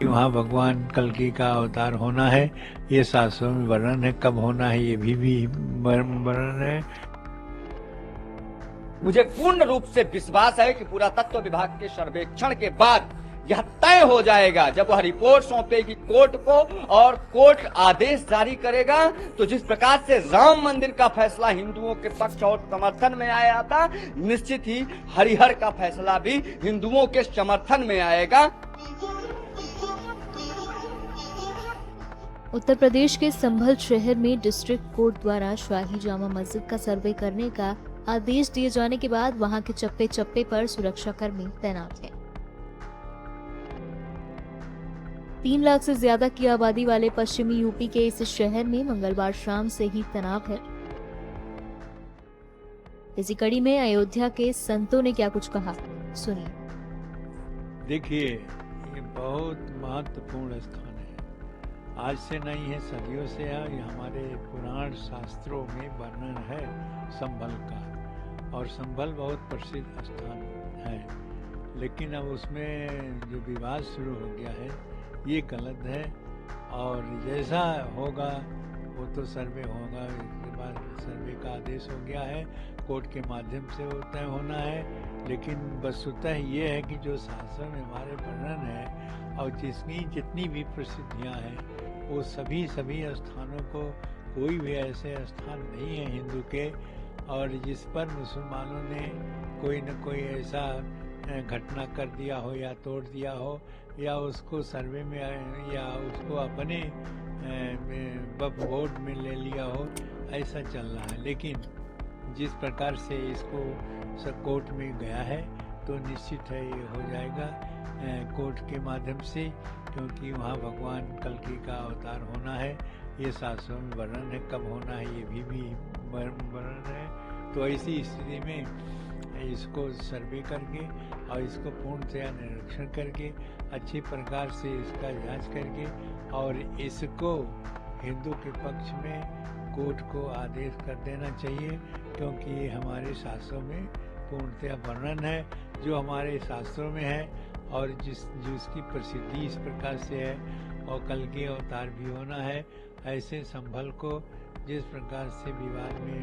वहाँ भगवान कल्कि का अवतार होना है, ये शास्त्रों में वर्णन है। कब होना है ये भी वर्णन है। मुझे पूर्ण रूप से विश्वास है कि पुरातत्व विभाग के सर्वेक्षण के बाद यह तय हो जाएगा, जब वह रिपोर्ट सौंपेगी कोर्ट को और कोर्ट आदेश जारी करेगा, तो जिस प्रकार से राम मंदिर का फैसला हिंदुओं के पक्ष और समर्थन में आया था, निश्चित ही हरिहर का फैसला भी हिंदुओं के समर्थन में आएगा। उत्तर प्रदेश के संभल शहर में डिस्ट्रिक्ट कोर्ट द्वारा शाही जामा मस्जिद का सर्वे करने का आदेश दिए जाने के बाद वहां के चप्पे चप्पे पर सुरक्षाकर्मी तैनात हैं। 3 लाख से ज्यादा की आबादी वाले पश्चिमी यूपी के इस शहर में मंगलवार शाम से ही तनाव है। इसी कड़ी में अयोध्या के संतों ने क्या कुछ कहा, सुनिए। देखिए, ये बहुत महत्वपूर्ण स्थान है। आज से नहीं है, सदियों से है। ये हमारे पुराण शास्त्रों में वर्णन है संभल का, और संभल बहुत प्रसिद्ध स्थान है। लेकिन अब उसमें जो विवाद शुरू हो गया है, ये गलत है। और जैसा होगा वो तो सर्वे होगा। इसके बाद सर्वे का आदेश हो गया है, कोर्ट के माध्यम से वो तय होना है। लेकिन वस्तुतः ये है कि जो शास्त्र में हमारे वर्णन है और जितनी भी प्रसिद्धियाँ हैं, वो सभी स्थानों को, कोई भी ऐसे स्थान नहीं है हिंदू के और जिस पर मुसलमानों ने कोई न कोई ऐसा घटना कर दिया हो या तोड़ दिया हो, या उसको सर्वे में या उसको अपने बोर्ड में ले लिया हो, ऐसा चल रहा है। लेकिन जिस प्रकार से इसको कोर्ट में गया है, तो निश्चित है ये हो जाएगा कोर्ट के माध्यम से, क्योंकि वहाँ भगवान कल्कि का अवतार होना है, ये शास्त्रों में वर्णन है। कब होना है ये भी वर्णन है। तो ऐसी स्थिति में इसको सर्वे करके और इसको पूर्णतया निरीक्षण करके अच्छी प्रकार से इसका जांच करके और इसको हिंदू के पक्ष में कोर्ट को आदेश कर देना चाहिए, क्योंकि ये हमारे शास्त्रों में पूर्णतया वर्णन है, जो हमारे शास्त्रों में है और जिसकी प्रसिद्धि इस प्रकार से है। और कल्कि अवतार भी होना है। ऐसे संभल को जिस प्रकार से विवाद में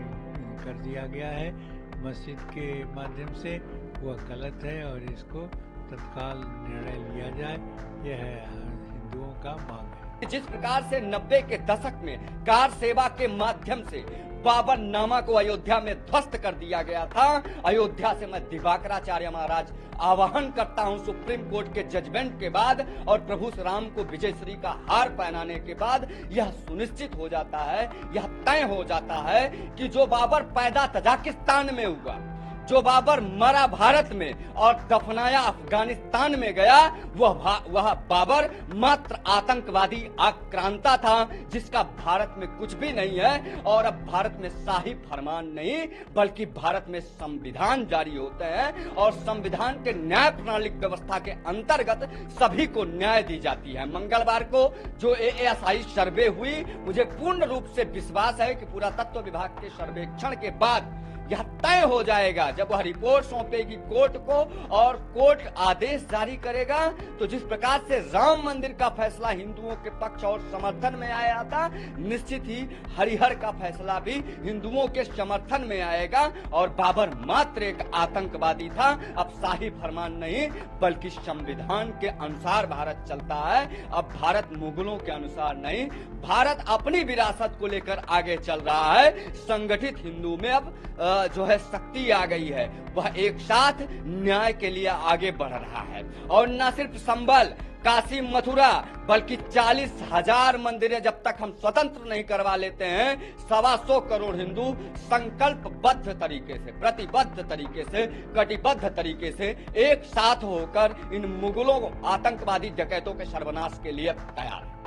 कर दिया गया है मस्जिद के माध्यम से, वह गलत है और इसको तत्काल निर्णय लिया जाए, यह हिंदुओं का मांग है। जिस प्रकार से 90 के दशक में कार सेवा के माध्यम से बाबरनामा को अयोध्या में ध्वस्त कर दिया गया था, अयोध्या से मैं दिवाकराचार्य महाराज आह्वान करता हूं सुप्रीम कोर्ट के जजमेंट के बाद और प्रभु श्री राम को विजय श्री का हार पहनाने के बाद यह सुनिश्चित हो जाता है, यह तय हो जाता है कि जो बाबर पैदा तजाकिस्तान में हुआ, जो बाबर मरा भारत में और दफनाया अफगानिस्तान में गया, वह बाबर मात्र आतंकवादी आक्रांता था, जिसका भारत में कुछ भी नहीं है। और अब भारत में शाही फरमान नहीं, बल्कि भारत में संविधान जारी होते हैं और संविधान के न्याय प्रणाली व्यवस्था के अंतर्गत सभी को न्याय दी जाती है। मंगलवार को जो ASI सर्वे हुई, मुझे पूर्ण रूप से विश्वास है कि पुरातत्व विभाग के सर्वेक्षण के बाद यह तय हो जाएगा, जब वह रिपोर्ट सौंपेगी कोर्ट को और कोर्ट आदेश जारी करेगा, तो जिस प्रकार से राम मंदिर का फैसला हिंदुओं के पक्ष और समर्थन में आया था, निश्चित ही हरिहर का फैसला भी हिंदुओं के समर्थन में आएगा। और बाबर मात्र एक आतंकवादी था, अब शाही फरमान नहीं बल्कि संविधान के अनुसार भारत चलता है। अब भारत मुगलों के अनुसार नहीं, भारत अपनी विरासत को लेकर आगे चल रहा है। संगठित हिंदू में अब जो है शक्ति आ गई है, वह एक साथ न्याय के लिए आगे बढ़ रहा है। और न सिर्फ संभल, काशी, मथुरा, बल्कि 40,000 मंदिरें जब तक हम स्वतंत्र नहीं करवा लेते हैं, 125 करोड़ हिंदू संकल्पबद्ध तरीके से, प्रतिबद्ध तरीके से, कटिबद्ध तरीके से एक साथ होकर इन मुगलों आतंकवादी डकैतों के सर्वनाश के लिए तैयार है।